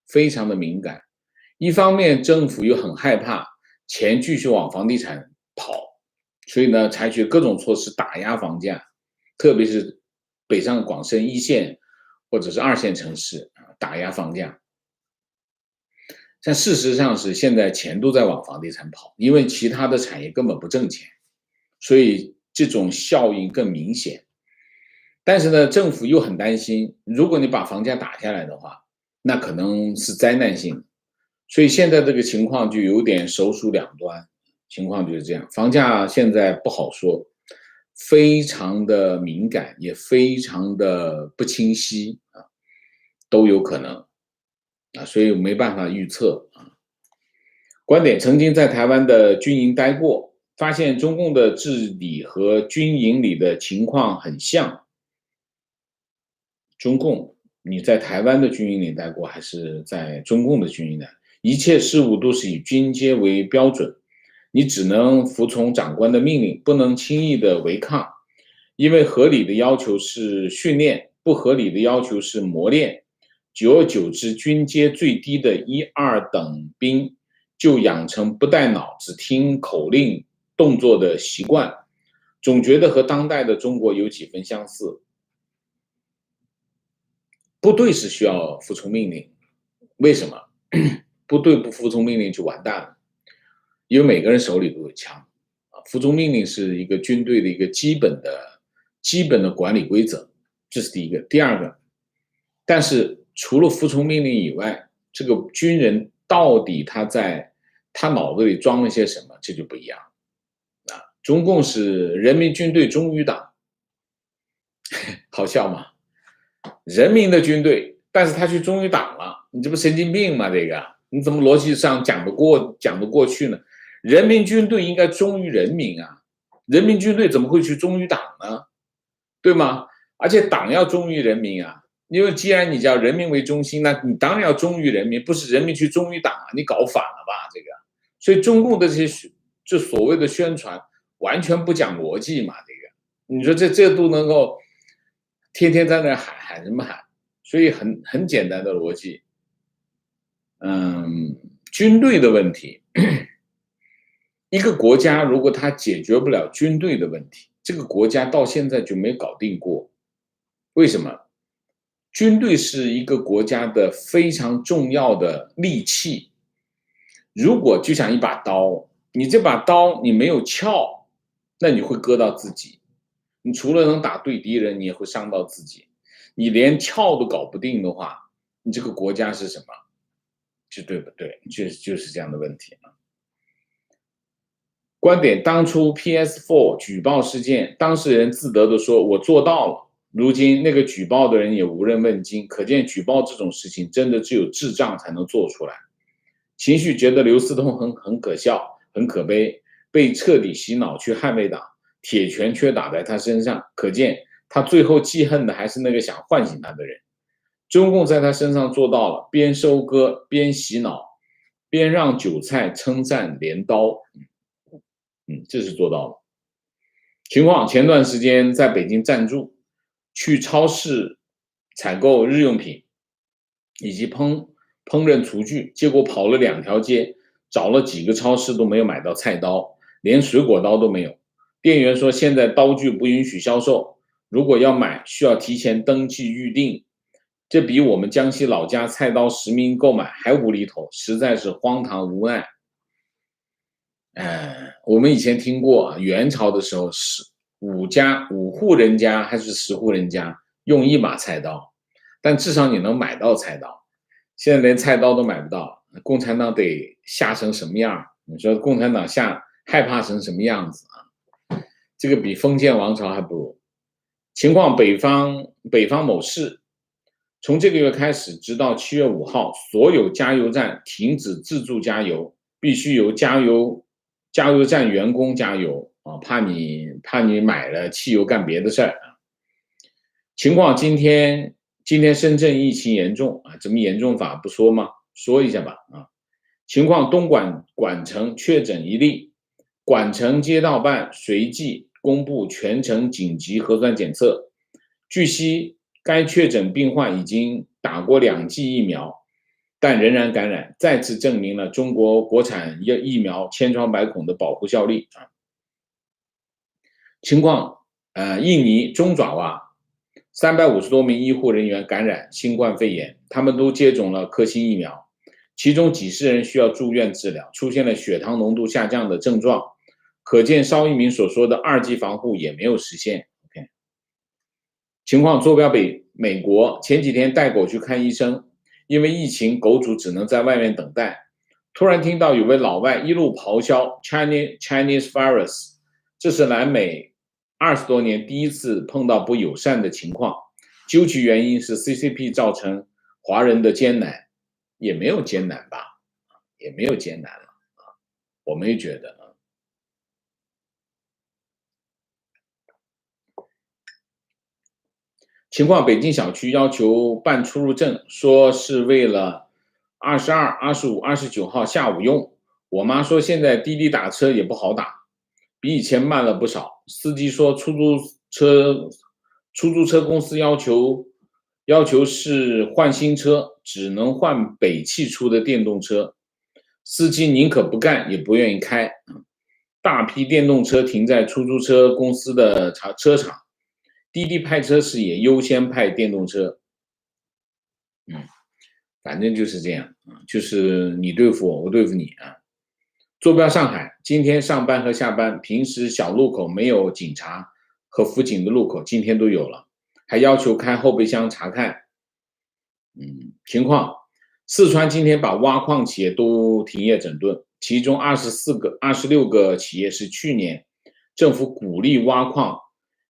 非常的敏感。一方面政府又很害怕钱继续往房地产跑，所以呢采取各种措施打压房价，特别是北上广深一线或者是二线城市打压房价。但事实上是现在钱都在往房地产跑，因为其他的产业根本不挣钱，所以这种效应更明显。但是呢，政府又很担心，如果你把房价打下来的话，那可能是灾难性的。所以现在这个情况就有点手鼠两端，情况就是这样。房价现在不好说，非常的敏感，也非常的不清晰啊，都有可能啊，所以没办法预测啊。观点曾经在台湾的军营待过，发现中共的治理和军营里的情况很像。中共，你在台湾的军营里待过，还是在中共的军营里？一切事物都是以军阶为标准，你只能服从长官的命令，不能轻易的违抗，因为合理的要求是训练，不合理的要求是磨练。久而久之，军阶最低的1、2等兵就养成不带脑只听口令动作的习惯，总觉得和当代的中国有几分相似。部队是需要服从命令，为什么？部队不服从命令就完蛋了，因为每个人手里都有枪啊。服从命令是一个军队的一个基本的管理规则，这是第一个。第二个，但是除了服从命令以外，这个军人到底他脑子里装了些什么，这就不一样啊。中共是人民军队忠于党，好笑吗？人民的军队，但是他去忠于党了，你这不神经病吗？这个你怎么逻辑上讲得过去呢？人民军队应该忠于人民啊，人民军队怎么会去忠于党呢？对吗？而且党要忠于人民啊，因为既然你叫人民为中心，那你当然要忠于人民，不是人民去忠于党啊，你搞反了吧？这个，所以中共的这些就所谓的宣传完全不讲逻辑嘛，这个，你说这都能够天天在那喊什么喊？所以很简单的逻辑，军队的问题，一个国家如果他解决不了军队的问题，这个国家到现在就没搞定过。为什么？军队是一个国家的非常重要的利器。如果就像一把刀，你这把刀你没有鞘，那你会割到自己。你除了能打对敌人，你也会伤到自己。你连鞘都搞不定的话，你这个国家是什么？这对不对？就是这样的问题啊。观点：当初 PS4 举报事件，当事人自得地说：“我做到了。”如今那个举报的人也无人问津，可见举报这种事情真的只有智障才能做出来。情绪觉得刘思通很可笑，很可悲，被彻底洗脑去捍卫党，铁拳却打在他身上，可见他最后记恨的还是那个想唤醒他的人。中共在他身上做到了，边收割边洗脑，边让韭菜称赞镰刀。这是做到了。情况：前段时间在北京暂住，去超市采购日用品以及烹饪厨具，结果跑了2条街，找了几个超市都没有买到菜刀，连水果刀都没有。店员说现在刀具不允许销售，如果要买需要提前登记预定。这比我们江西老家菜刀实名购买还无厘头，实在是荒唐无奈。我们以前听过元朝的时候是5户人家还是10户人家用1把菜刀，但至少你能买到菜刀。现在连菜刀都买不到，共产党得吓成什么样？你说共产党害怕成什么样子啊？这个比封建王朝还不如。情况北方某市，从这个月开始，直到7月5号，所有加油站停止自助加油，必须由加油站员工加油啊，怕你买了汽油干别的事儿啊。情况今天深圳疫情严重啊，怎么严重法不说吗？说一下吧啊。情况东莞城确诊1例，莞城街道办随即公布全城紧急核酸检测。据悉，该确诊病患已经打过2剂疫苗，但仍然感染，再次证明了中国国产疫苗千疮百孔的保护效力啊。情况，印尼中爪哇350多名医护人员感染新冠肺炎，他们都接种了科兴疫苗，其中几十人需要住院治疗，出现了血糖浓度下降的症状，可见邵一鸣所说的2级防护也没有实现。OK， 情况坐标美国，前几天带狗去看医生，因为疫情，狗主只能在外面等待。突然听到有位老外一路咆哮 Chinese virus， 这是南美20多年第一次碰到不友善的情况，究其原因是 CCP 造成华人的艰难，也没有艰难吧，也没有艰难了啊，我们也觉得啊。情况，北京小区要求办出入证，说是为了22、25、29号下午用。我妈说现在滴滴打车也不好打，比以前慢了不少。司机说出租车公司要求是换新车，只能换北汽出的电动车，司机宁可不干也不愿意开。大批电动车停在出租车公司的车场，滴滴派车时也优先派电动车。反正就是这样啊，就是你对付我，我对付你啊。坐标上海，今天上班和下班，平时小路口没有警察和辅警的路口，今天都有了，还要求开后备箱查看。情况，四川今天把挖矿企业都停业整顿，其中26个企业是去年政府鼓励挖矿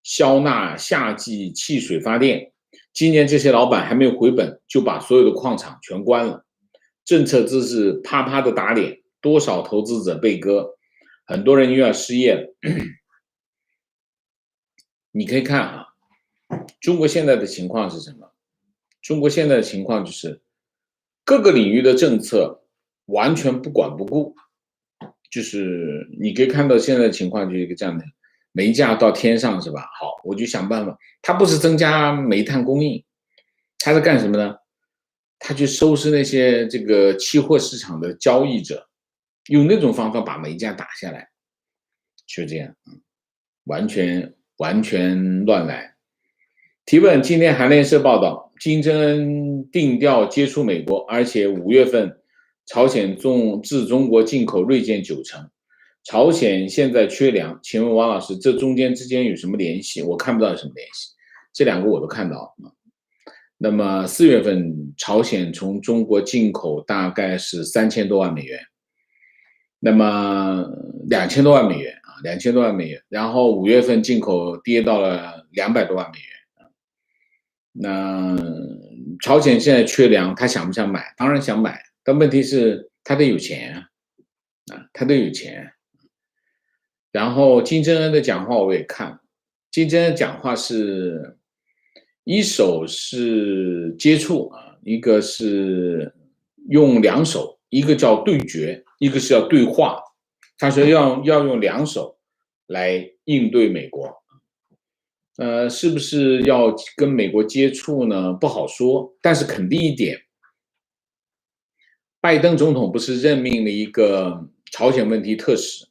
消纳夏季汽水发电，今年这些老板还没有回本，就把所有的矿场全关了，政策真是啪啪的打脸，多少投资者被割，很多人又要失业了。你可以看啊，中国现在的情况是什么？中国现在的情况就是各个领域的政策完全不管不顾，就是你可以看到现在的情况就是一个这样的，煤价到天上是吧？好，我就想办法，它不是增加煤炭供应，它是干什么呢？它去收拾那些这个期货市场的交易者，用那种方法把煤价打下来，就这样，完全乱来。提问：今天韩联社报道，金正恩定调接触美国，而且5月份朝鲜自中国进口锐减90%，朝鲜现在缺粮，请问王老师，这中间之间有什么联系？我看不到有什么联系，这2个我都看到了。那么4月份，朝鲜从中国进口大概是3000多万美元，那么2000多万美元啊，2000多万美元，然后5月份进口跌到了200多万美元。那朝鲜现在缺粮，他想不想买？当然想买，但问题是他得有钱啊，他得有钱。然后金正恩的讲话我也看，金正恩讲话是一手是接触啊，一个是用2手，一个叫对决，一个是要对话。他说要用2手来应对美国。是不是要跟美国接触呢？不好说，但是肯定一点，拜登总统不是任命了一个朝鲜问题特使，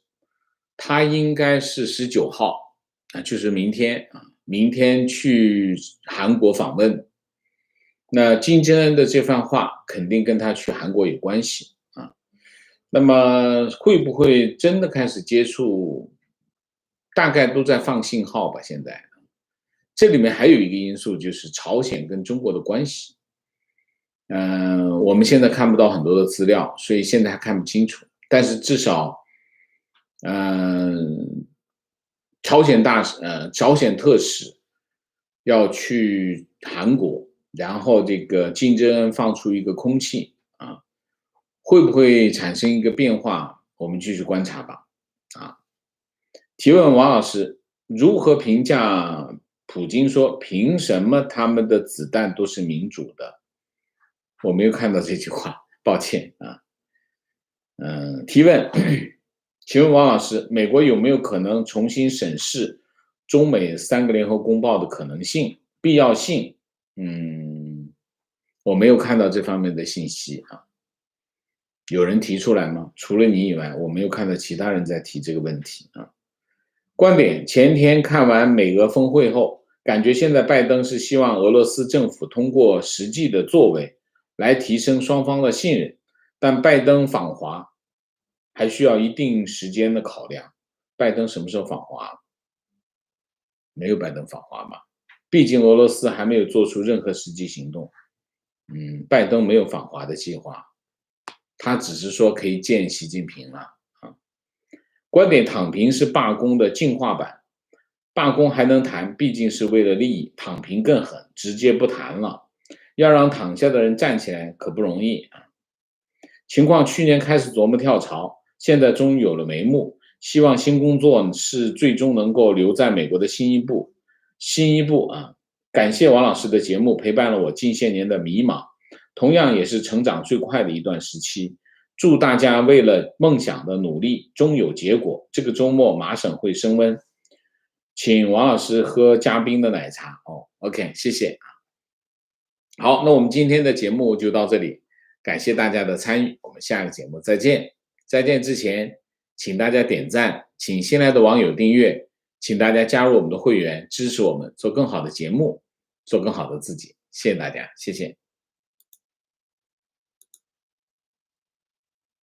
他应该是19号啊，就是明天啊，明天去韩国访问。那金正恩的这番话肯定跟他去韩国有关系啊。那么会不会真的开始接触？大概都在放信号吧，现在。这里面还有一个因素，就是朝鲜跟中国的关系。我们现在看不到很多的资料，所以现在还看不清楚。但是至少，朝鲜特使要去韩国，然后这个金正恩放出一个空气啊，会不会产生一个变化？我们继续观察吧。啊，提问王老师，如何评价普京说凭什么他们的子弹都是民主的？我没有看到这句话，抱歉啊。提问，请问王老师，美国有没有可能重新审视中美3个联合公报的可能性、必要性？我没有看到这方面的信息啊。有人提出来吗？除了你以外，我没有看到其他人在提这个问题啊。观点：前天看完美俄峰会后，感觉现在拜登是希望俄罗斯政府通过实际的作为来提升双方的信任，但拜登访华还需要一定时间的考量。拜登什么时候访华？没有拜登访华嘛？毕竟俄罗斯还没有做出任何实际行动。拜登没有访华的计划，他只是说可以见习近平了啊。观点：躺平是罢工的进化版，罢工还能谈，毕竟是为了利益；躺平更狠，直接不谈了。要让躺下的人站起来可不容易啊。情况去年开始琢磨跳槽，现在终于有了眉目。希望新工作是最终能够留在美国的新一步。啊！感谢王老师的节目，陪伴了我近些年的迷茫，同样也是成长最快的一段时期。祝大家为了梦想的努力终有结果。这个周末麻省会升温，请王老师喝嘉宾的奶茶哦。OK， 谢谢。好，那我们今天的节目就到这里，感谢大家的参与，我们下个节目再见。再见之前，请大家点赞，请新来的网友订阅，请大家加入我们的会员，支持我们做更好的节目，做更好的自己。谢谢大家，谢谢。